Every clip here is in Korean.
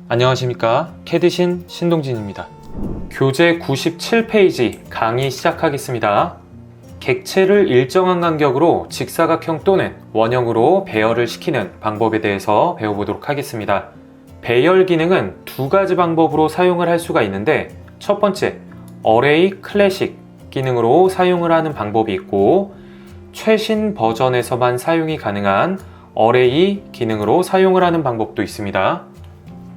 안녕하십니까. 캐드신 신동진입니다. 교재 97페이지 강의 시작하겠습니다. 객체를 일정한 간격으로 직사각형 또는 원형으로 배열을 시키는 방법에 대해서 배워보도록 하겠습니다. 배열 기능은 두 가지 방법으로 사용을 할 수가 있는데, 첫 번째, 어레이 클래식 기능으로 사용을 하는 방법이 있고, 최신 버전에서만 사용이 가능한 어레이 기능으로 사용을 하는 방법도 있습니다.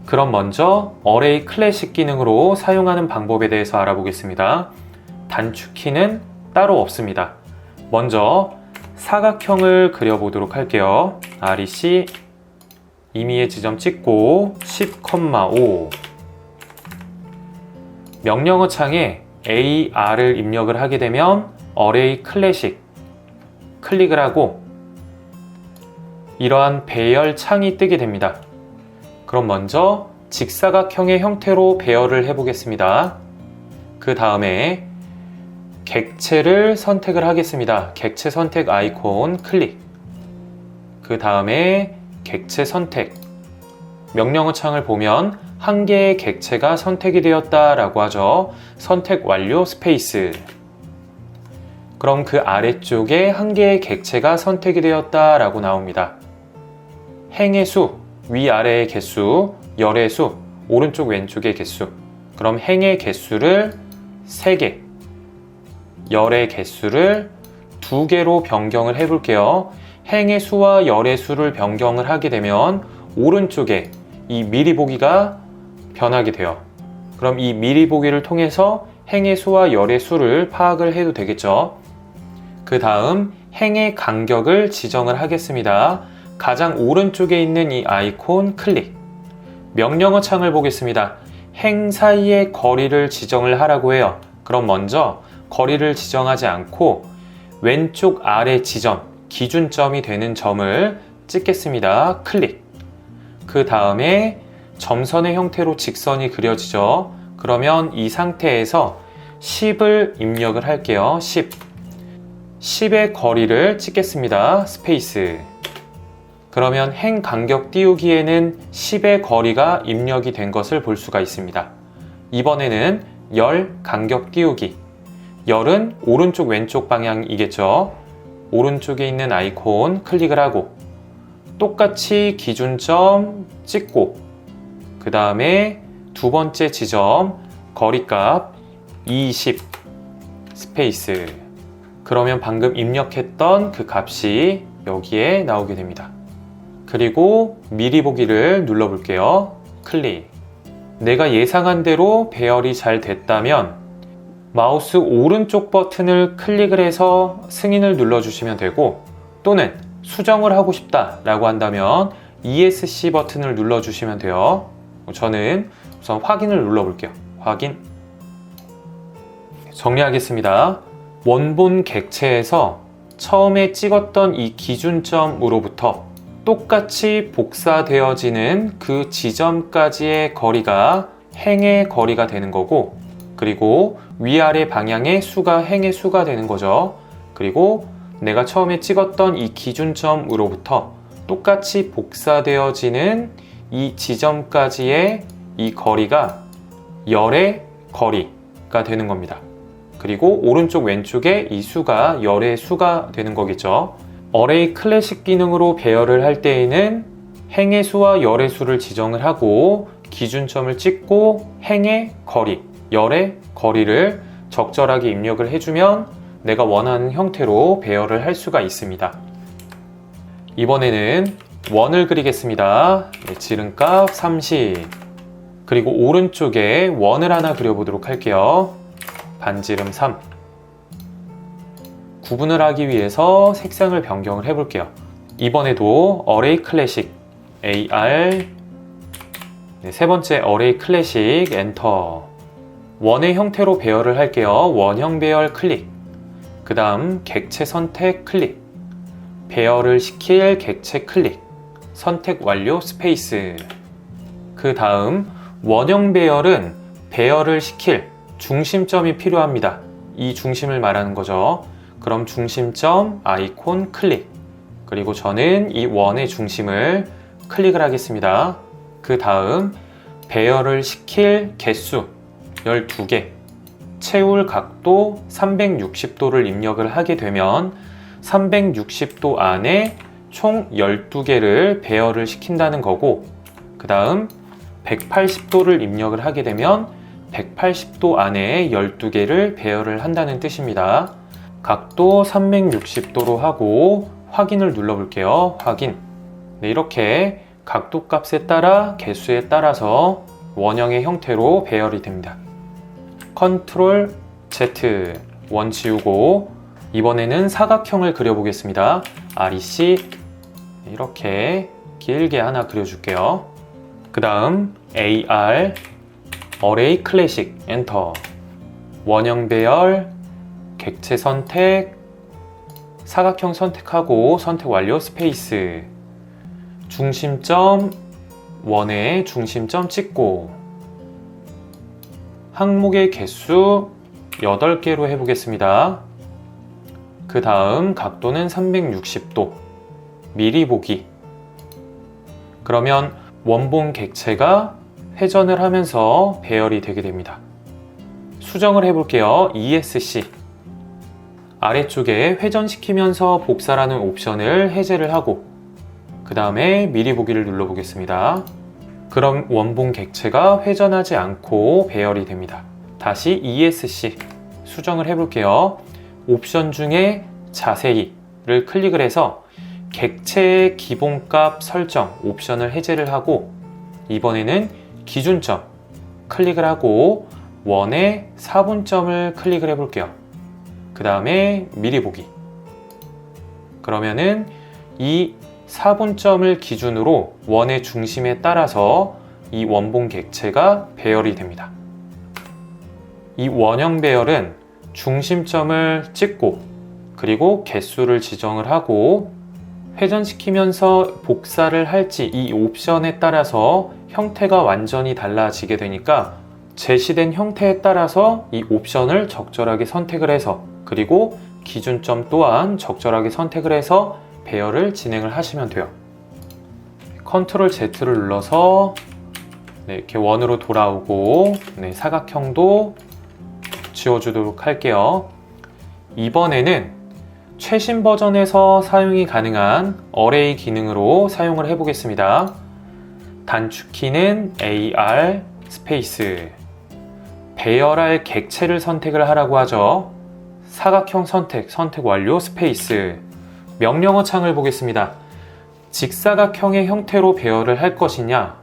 그럼 먼저 어레이 클래식 기능으로 사용하는 방법에 대해서 알아보겠습니다. 단축키는 따로 없습니다. 먼저 사각형을 그려보도록 할게요. REC 임의의 지점 찍고 10,5 명령어 창에 AR을 입력을 하게 되면 어레이 클래식 클릭을 하고 이러한 배열 창이 뜨게 됩니다. 그럼 먼저 직사각형의 형태로 배열을 해보겠습니다. 그 다음에 객체를 선택을 하겠습니다. 객체 선택 아이콘 클릭. 그 다음에 객체 선택. 명령어 창을 보면 한 개의 객체가 선택이 되었다라고 하죠. 선택 완료 스페이스. 그럼 그 아래쪽에 한 개의 객체가 선택이 되었다라고 나옵니다. 행의 수, 위아래의 개수, 열의 수, 오른쪽 왼쪽의 개수. 그럼 행의 개수를 3개, 열의 개수를 2개로 변경을 해볼게요. 행의 수와 열의 수를 변경을 하게 되면 오른쪽에 이 미리 보기가 변하게 돼요. 그럼 이 미리 보기를 통해서 행의 수와 열의 수를 파악을 해도 되겠죠. 그 다음 행의 간격을 지정을 하겠습니다. 가장 오른쪽에 있는 이 아이콘 클릭. 명령어 창을 보겠습니다. 행 사이의 거리를 지정을 하라고 해요. 그럼 먼저 거리를 지정하지 않고 왼쪽 아래 지점, 기준점이 되는 점을 찍겠습니다. 클릭. 그 다음에 점선의 형태로 직선이 그려지죠. 그러면 이 상태에서 10을 입력을 할게요. 10의 거리를 찍겠습니다. 스페이스. 그러면 행 간격 띄우기에는 10의 거리가 입력이 된 것을 볼 수가 있습니다. 이번에는 열 간격 띄우기. 열은 오른쪽 왼쪽 방향이겠죠. 오른쪽에 있는 아이콘 클릭을 하고 똑같이 기준점 찍고 그 다음에 두 번째 지점 거리값 20 스페이스. 그러면 방금 입력했던 그 값이 여기에 나오게 됩니다. 그리고 미리 보기를 눌러볼게요. 클릭. 내가 예상한 대로 배열이 잘 됐다면 마우스 오른쪽 버튼을 클릭을 해서 승인을 눌러주시면 되고, 또는 수정을 하고 싶다 라고 한다면 ESC 버튼을 눌러주시면 돼요. 저는 우선 확인을 눌러볼게요. 확인. 정리하겠습니다. 원본 객체에서 처음에 찍었던 이 기준점으로부터 똑같이 복사되어지는 그 지점까지의 거리가 행의 거리가 되는 거고, 그리고 위아래 방향의 수가 행의 수가 되는 거죠. 그리고 내가 처음에 찍었던 이 기준점으로부터 똑같이 복사되어지는 이 지점까지의 이 거리가 열의 거리가 되는 겁니다. 그리고 오른쪽 왼쪽에 이 수가 열의 수가 되는 거겠죠. 어레이 클래식 기능으로 배열을 할 때에는 행의 수와 열의 수를 지정을 하고 기준점을 찍고 행의 거리, 열의 거리를 적절하게 입력을 해주면 내가 원하는 형태로 배열을 할 수가 있습니다. 이번에는 원을 그리겠습니다. 지름값 30. 그리고 오른쪽에 원을 하나 그려보도록 할게요. 반지름 3. 구분을 하기 위해서 색상을 변경을 해볼게요. 이번에도 어레이 클래식 AR, 세 번째 어레이 클래식 엔터. 원의 형태로 배열을 할게요. 원형 배열 클릭. 그 다음 객체 선택 클릭. 배열을 시킬 객체 클릭. 선택 완료 스페이스. 그 다음 원형 배열은 배열을 시킬 중심점이 필요합니다. 이 중심을 말하는 거죠. 그럼 중심점 아이콘 클릭. 그리고 저는 이 원의 중심을 클릭을 하겠습니다. 그 다음 배열을 시킬 개수 12개, 채울 각도 360도를 입력을 하게 되면 360도 안에 총 12개를 배열을 시킨다는 거고, 그 다음 180도를 입력을 하게 되면 180도 안에 12개를 배열을 한다는 뜻입니다. 각도 360도로 하고 확인을 눌러볼게요. 확인. 네, 이렇게 각도 값에 따라 개수에 따라서 원형의 형태로 배열이 됩니다. 컨트롤 Z, 원 지우고 이번에는 사각형을 그려보겠습니다. REC 이렇게 길게 하나 그려줄게요. 그 다음 AR 어레이 클래식 엔터, 원형 배열, 객체 선택, 사각형 선택하고 선택 완료 스페이스, 중심점, 원의 중심점 찍고 항목의 개수 8개로 해보겠습니다. 그 다음 각도는 360도, 미리 보기. 그러면 원본 객체가 회전을 하면서 배열이 되게 됩니다. 수정을 해볼게요. ESC. 아래쪽에 회전시키면서 복사라는 옵션을 해제를 하고 그 다음에 미리 보기를 눌러보겠습니다. 그럼 원본 객체가 회전하지 않고 배열이 됩니다. 다시 ESC 수정을 해볼게요. 옵션 중에 자세히를 클릭을 해서 객체의 기본값 설정 옵션을 해제를 하고 이번에는 기준점 클릭을 하고 원의 4분점을 클릭을 해볼게요. 그 다음에 미리 보기. 그러면은 이 4분점을 기준으로 원의 중심에 따라서 이 원본 객체가 배열이 됩니다. 이 원형 배열은 중심점을 찍고 그리고 개수를 지정을 하고 회전시키면서 복사를 할지 이 옵션에 따라서 형태가 완전히 달라지게 되니까 제시된 형태에 따라서 이 옵션을 적절하게 선택을 해서 그리고 기준점 또한 적절하게 선택을 해서 배열을 진행을 하시면 돼요. 컨트롤 Z를 눌러서 이렇게 원으로 돌아오고 사각형도 지워주도록 할게요. 이번에는 최신 버전에서 사용이 가능한 어레이 기능으로 사용을 해보겠습니다. 단축키는 AR 스페이스, 배열할 객체를 선택을 하라고 하죠. 사각형 선택 완료 스페이스, 명령어 창을 보겠습니다. 직사각형의 형태로 배열을 할 것이냐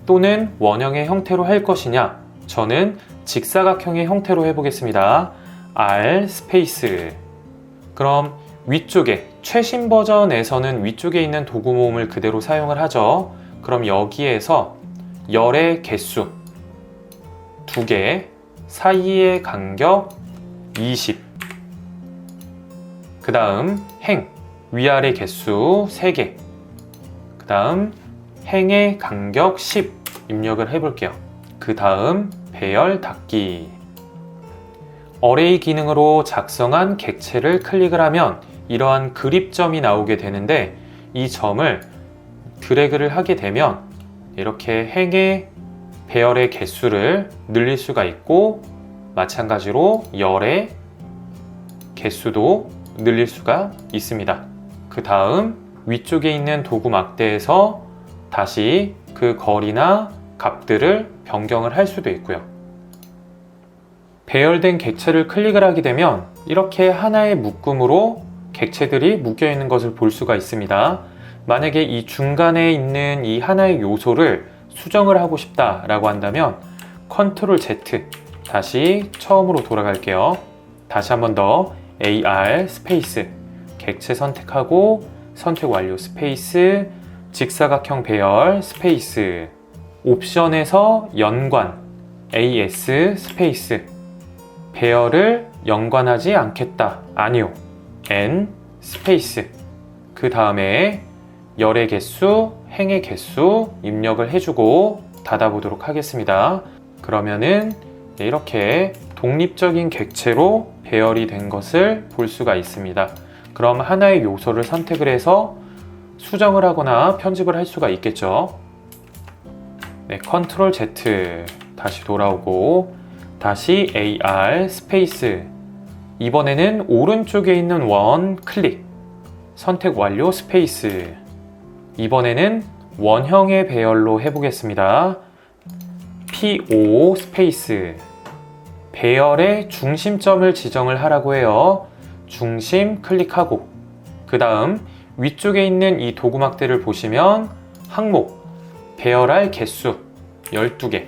또는 원형의 형태로 할 것이냐, 저는 직사각형의 형태로 해보겠습니다. R 스페이스. 그럼 위쪽에 최신 버전에서는 위쪽에 있는 도구 모음을 그대로 사용을 하죠. 그럼 여기에서 열의 개수 2개, 사이의 간격 20, 그 다음 행 위아래 개수 3개, 그 다음 행의 간격 10 입력을 해볼게요. 그 다음 배열 닫기. 어레이 기능으로 작성한 객체를 클릭을 하면 이러한 그립점이 나오게 되는데 이 점을 드래그를 하게 되면 이렇게 행의 배열의 개수를 늘릴 수가 있고 마찬가지로 열의 개수도 늘릴 수가 있습니다. 그 다음 위쪽에 있는 도구 막대에서 다시 그 거리나 값들을 변경을 할 수도 있고요. 배열된 객체를 클릭을 하게 되면 이렇게 하나의 묶음으로 객체들이 묶여 있는 것을 볼 수가 있습니다. 만약에 이 중간에 있는 이 하나의 요소를 수정을 하고 싶다라고 한다면 컨트롤 Z, 다시 처음으로 돌아갈게요. 다시 한 번 더 AR 스페이스, 객체 선택하고 선택 완료 스페이스, 직사각형 배열 스페이스, 옵션에서 연관 AS 스페이스, 배열을 연관하지 않겠다, 아니요, N 스페이스, 그 다음에 열의 개수, 행의 개수 입력을 해주고 닫아보도록 하겠습니다. 그러면은 이렇게 독립적인 객체로 배열이 된 것을 볼 수가 있습니다. 그럼 하나의 요소를 선택을 해서 수정을 하거나 편집을 할 수가 있겠죠. 네, 컨트롤 Z 다시 돌아오고 다시 AR 스페이스. 이번에는 오른쪽에 있는 원 클릭. 선택 완료 스페이스. 이번에는 원형의 배열로 해보겠습니다. P5 스페이스. 배열의 중심점을 지정을 하라고 해요. 중심 클릭하고 그 다음 위쪽에 있는 이 도구막대를 보시면 항목 배열할 개수 12개,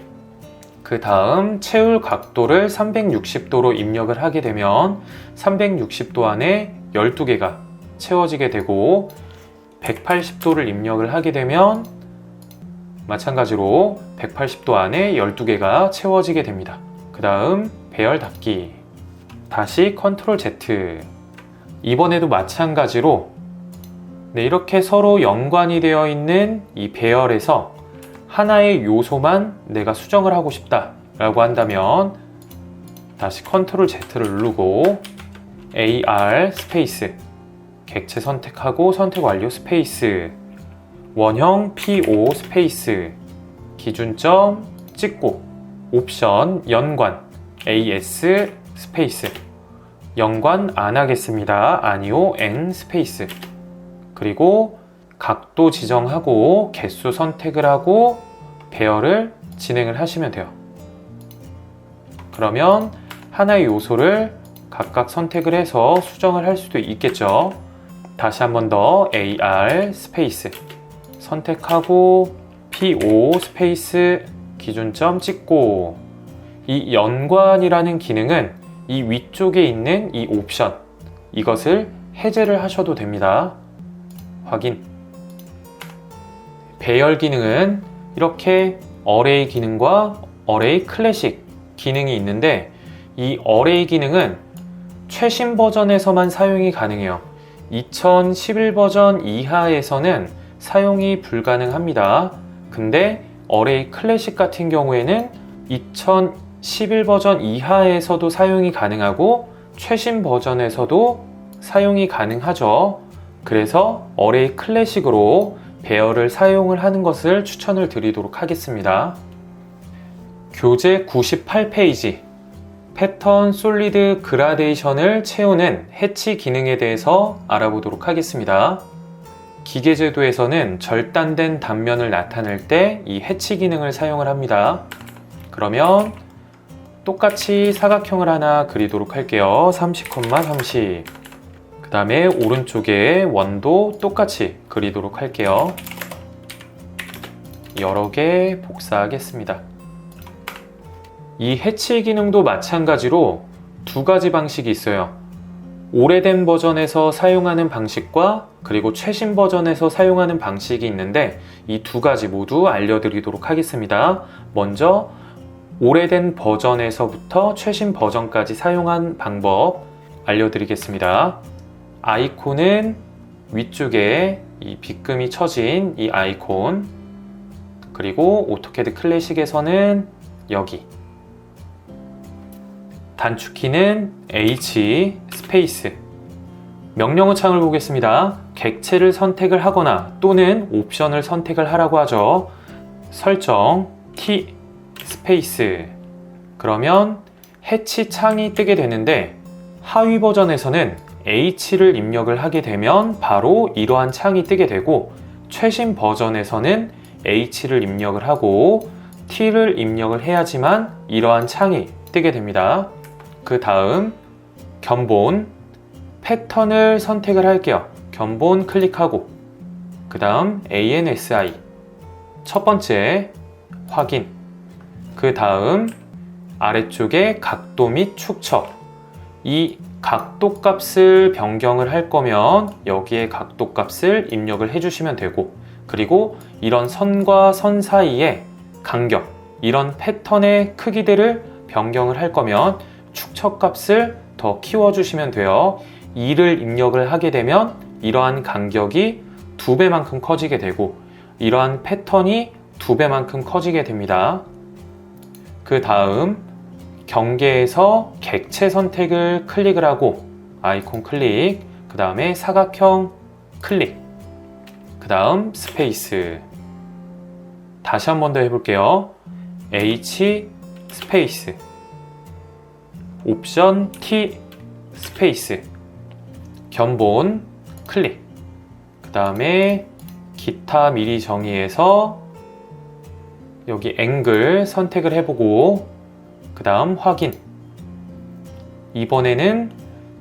그 다음 채울 각도를 360도로 입력을 하게 되면 360도 안에 12개가 채워지게 되고 180도를 입력을 하게 되면 마찬가지로 180도 안에 12개가 채워지게 됩니다. 그 다음 배열 닫기. 다시 컨트롤 Z. 이번에도 마찬가지로 이렇게 서로 연관이 되어 있는 이 배열에서 하나의 요소만 내가 수정을 하고 싶다 라고 한다면 다시 컨트롤 Z를 누르고 AR 스페이스 객체 선택하고 선택 완료 스페이스 원형 P5 스페이스 기준점 찍고 옵션 연관 AS 스페이스 연관 안 하겠습니다. 아니요 N 스페이스 그리고 각도 지정하고 개수 선택을 하고 배열을 진행을 하시면 돼요. 그러면 하나의 요소를 각각 선택을 해서 수정을 할 수도 있겠죠. 다시 한 번 더 AR 스페이스 선택하고 P5 스페이스 기준점 찍고 이 연관이라는 기능은 이 위쪽에 있는 이 옵션 이것을 해제를 하셔도 됩니다. 확인. 배열 기능은 이렇게 어레이 기능과 어레이 클래식 기능이 있는데 이 어레이 기능은 최신 버전에서만 사용이 가능해요. 2011 버전 이하에서는 사용이 불가능합니다. 근데 어레이 클래식 같은 경우에는 2011 버전 이하에서도 사용이 가능하고 최신 버전에서도 사용이 가능하죠. 그래서 어레이 클래식으로 배열을 사용을 하는 것을 추천을 드리도록 하겠습니다. 교재 98페이지 패턴 솔리드 그라데이션을 채우는 해치 기능에 대해서 알아보도록 하겠습니다. 기계제도에서는 절단된 단면을 나타낼 때 이 해치 기능을 사용을 합니다. 그러면 똑같이 사각형을 하나 그리도록 할게요. 30,30. 그 다음에 오른쪽에 원도 똑같이 그리도록 할게요. 여러 개 복사하겠습니다. 이 해치 기능도 마찬가지로 두 가지 방식이 있어요. 오래된 버전에서 사용하는 방식과 그리고 최신 버전에서 사용하는 방식이 있는데 이 두 가지 모두 알려드리도록 하겠습니다. 먼저 오래된 버전에서부터 최신 버전까지 사용한 방법 알려드리겠습니다. 아이콘은 위쪽에 이 빗금이 쳐진 이 아이콘, 그리고 오토캐드 클래식에서는 여기, 단축키는 H 스페이스. 명령어 창을 보겠습니다. 객체를 선택을 하거나 또는 옵션을 선택을 하라고 하죠. 설정 T 스페이스. 그러면 해치 창이 뜨게 되는데 하위 버전에서는 H를 입력을 하게 되면 바로 이러한 창이 뜨게 되고 최신 버전에서는 H를 입력을 하고 T를 입력을 해야지만 이러한 창이 뜨게 됩니다. 그 다음 견본 패턴을 선택을 할게요. 견본 클릭하고 그 다음 ANSI 첫 번째 확인. 그 다음 아래쪽에 각도 및 축척. 이 각도 값을 변경을 할 거면 여기에 각도 값을 입력을 해주시면 되고, 그리고 이런 선과 선 사이에 간격, 이런 패턴의 크기들을 변경을 할 거면 축척 값을 더 키워주시면 돼요. 2를 입력을 하게 되면 이러한 간격이 2배만큼 커지게 되고 이러한 패턴이 2배만큼 커지게 됩니다. 그 다음 경계에서 객체 선택을 클릭을 하고 아이콘 클릭, 그 다음에 사각형 클릭, 그 다음 스페이스. 다시 한 번 더 해볼게요. H 스페이스 옵션 T 스페이스 견본 클릭. 그 다음에 기타 미리 정의해서 여기 앵글 선택을 해보고 그 다음 확인. 이번에는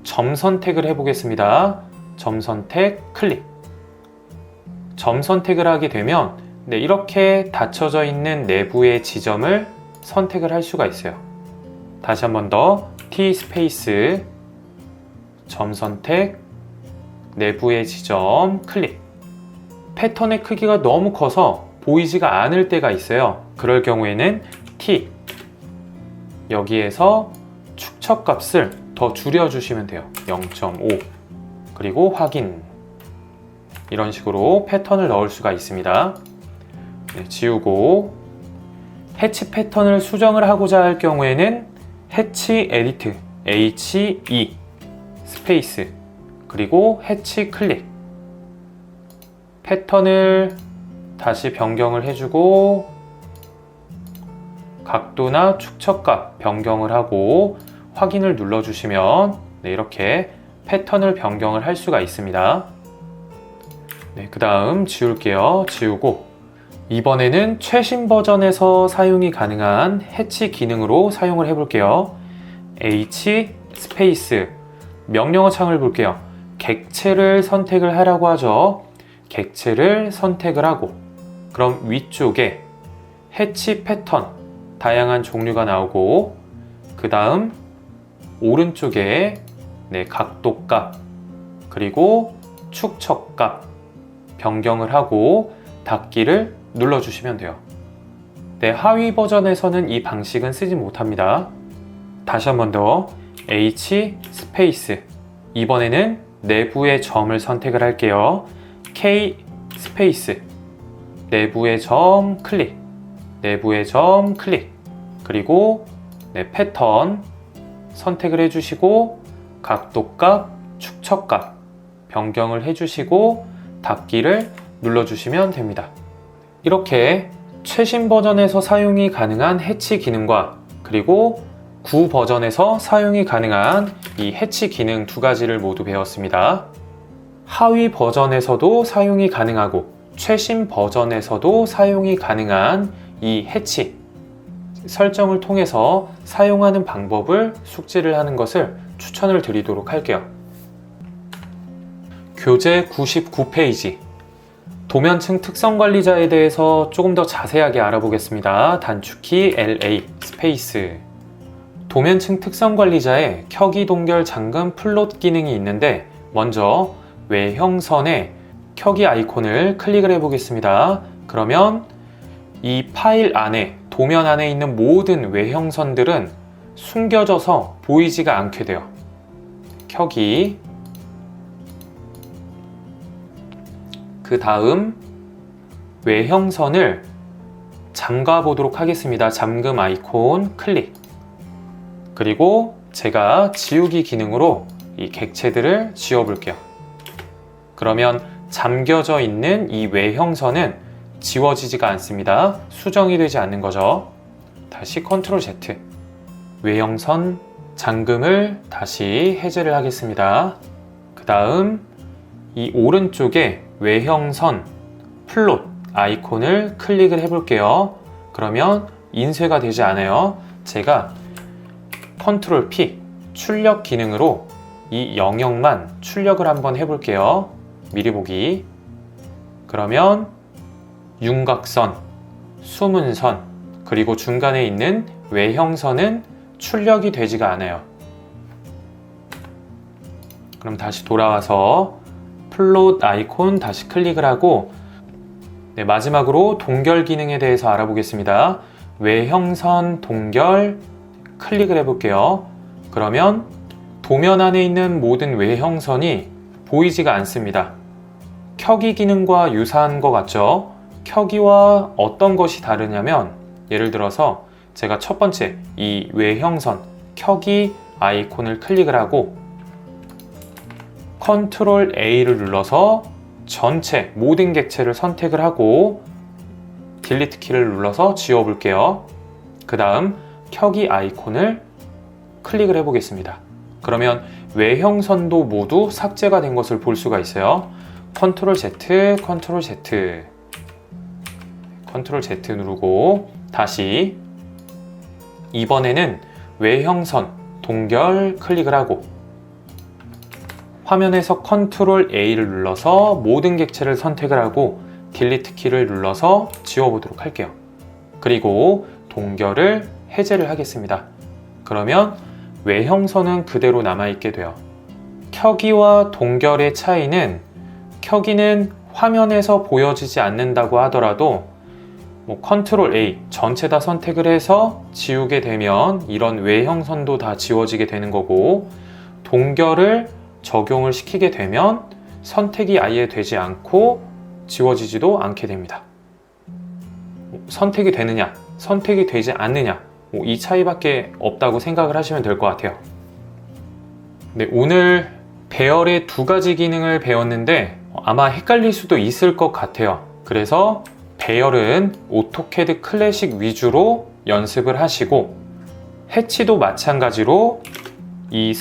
점 선택을 해보겠습니다. 점 선택 클릭. 점 선택을 하게 되면 이렇게 닫혀져 있는 내부의 지점을 선택을 할 수가 있어요. 다시 한 번 더 T 스페이스 점 선택 내부의 지점 클릭. 패턴의 크기가 너무 커서 보이지가 않을 때가 있어요. 그럴 경우에는 T 여기에서 축척값을 더 줄여주시면 돼요. 0.5 그리고 확인. 이런 식으로 패턴을 넣을 수가 있습니다. 지우고 해치 패턴을 수정을 하고자 할 경우에는 해치 에디트 HE 스페이스 그리고 해치 클릭. 패턴을 다시 변경을 해주고 각도나 축척값 변경을 하고 확인을 눌러주시면 이렇게 패턴을 변경을 할 수가 있습니다. 그 다음 지울게요. 지우고 이번에는 최신 버전에서 사용이 가능한 해치 기능으로 사용을 해볼게요. H 스페이스 명령어 창을 볼게요. 객체를 선택을 하라고 하죠. 객체를 선택을 하고 그럼 위쪽에 해치 패턴 다양한 종류가 나오고 그 다음 오른쪽에 각도값 그리고 축척값 변경을 하고 닫기를 눌러주시면 돼요. 하위 버전에서는 이 방식은 쓰지 못합니다. 다시 한 번 더 H 스페이스 이번에는 내부의 점을 선택을 할게요. K 스페이스 내부의 점 클릭 내부의 점 클릭 그리고 패턴 선택을 해주시고 각도값 축척값 변경을 해주시고 닫기를 눌러주시면 됩니다. 이렇게 최신 버전에서 사용이 가능한 해치 기능과 그리고 구 버전에서 사용이 가능한 이 해치 기능 두 가지를 모두 배웠습니다. 하위 버전에서도 사용이 가능하고 최신 버전에서도 사용이 가능한 이 해치 설정을 통해서 사용하는 방법을 숙지를 하는 것을 추천을 드리도록 할게요. 교재 99페이지 도면층 특성관리자에 대해서 조금 더 자세하게 알아보겠습니다. 단축키 LA 스페이스 도면층 특성관리자에 켜기 동결 잠금 플롯 기능이 있는데 먼저 외형선에 켜기 아이콘을 클릭을 해 보겠습니다. 그러면 이 파일 안에 도면 안에 있는 모든 외형선들은 숨겨져서 보이지가 않게 돼요. 켜기 그 다음 외형선을 잠가 보도록 하겠습니다. 잠금 아이콘 클릭 그리고 제가 지우기 기능으로 이 객체들을 지워 볼게요. 그러면 잠겨져 있는 이 외형선은 지워지지가 않습니다. 수정이 되지 않는 거죠. 다시 컨트롤 Z 외형선 잠금을 다시 해제를 하겠습니다. 그 다음 이 오른쪽에 외형선 플롯 아이콘을 클릭을 해 볼게요. 그러면 인쇄가 되지 않아요. 제가 컨트롤 P 출력 기능으로 이 영역만 출력을 한번 해 볼게요. 미리 보기. 그러면 윤곽선, 수문선, 그리고 중간에 있는 외형선은 출력이 되지가 않아요. 그럼 다시 돌아와서 플롯 아이콘 다시 클릭을 하고 마지막으로 동결 기능에 대해서 알아보겠습니다. 외형선 동결 클릭을 해볼게요. 그러면 도면 안에 있는 모든 외형선이 보이지가 않습니다. 켜기 기능과 유사한 것 같죠? 켜기와 어떤 것이 다르냐면 예를 들어서 제가 첫 번째 이 외형선 켜기 아이콘을 클릭을 하고 컨트롤 A를 눌러서 전체 모든 객체를 선택을 하고 딜리트 키를 눌러서 지워볼게요. 그 다음 켜기 아이콘을 클릭을 해보겠습니다. 그러면 외형선도 모두 삭제가 된 것을 볼 수가 있어요. 컨트롤 Z, 컨트롤 Z, 컨트롤 Z 누르고 다시 이번에는 외형선, 동결 클릭을 하고 화면에서 컨트롤 A를 눌러서 모든 객체를 선택을 하고 딜리트 키를 눌러서 지워보도록 할게요. 그리고 동결을 해제를 하겠습니다. 그러면 외형선은 그대로 남아있게 돼요. 켜기와 동결의 차이는 켜기는 화면에서 보여지지 않는다고 하더라도 컨트롤 A 전체 다 선택을 해서 지우게 되면 이런 외형선도 다 지워지게 되는 거고, 동결을 적용을 시키게 되면 선택이 아예 되지 않고 지워지지도 않게 됩니다. 선택이 되느냐, 선택이 되지 않느냐, 이 차이밖에 없다고 생각을 하시면 될 것 같아요. 네, 오늘 배열의 두 가지 기능을 배웠는데 아마 헷갈릴 수도 있을 것 같아요. 그래서 배열은 오토캐드 클래식 위주로 연습을 하시고, 해치도 마찬가지로 이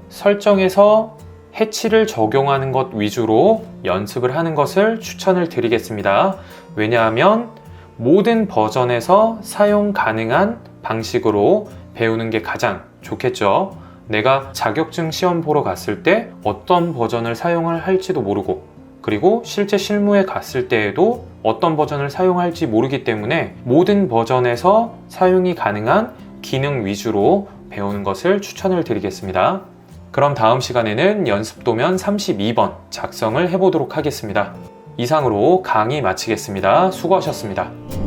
설정에서 해치를 적용하는 것 위주로 연습을 하는 것을 추천을 드리겠습니다. 왜냐하면 모든 버전에서 사용 가능한 방식으로 배우는 게 가장 좋겠죠. 내가 자격증 시험 보러 갔을 때 어떤 버전을 사용을 할지도 모르고, 그리고 실제 실무에 갔을 때에도 어떤 버전을 사용할지 모르기 때문에 모든 버전에서 사용이 가능한 기능 위주로 배우는 것을 추천을 드리겠습니다. 그럼 다음 시간에는 연습도면 32번 작성을 해보도록 하겠습니다. 이상으로 강의 마치겠습니다. 수고하셨습니다.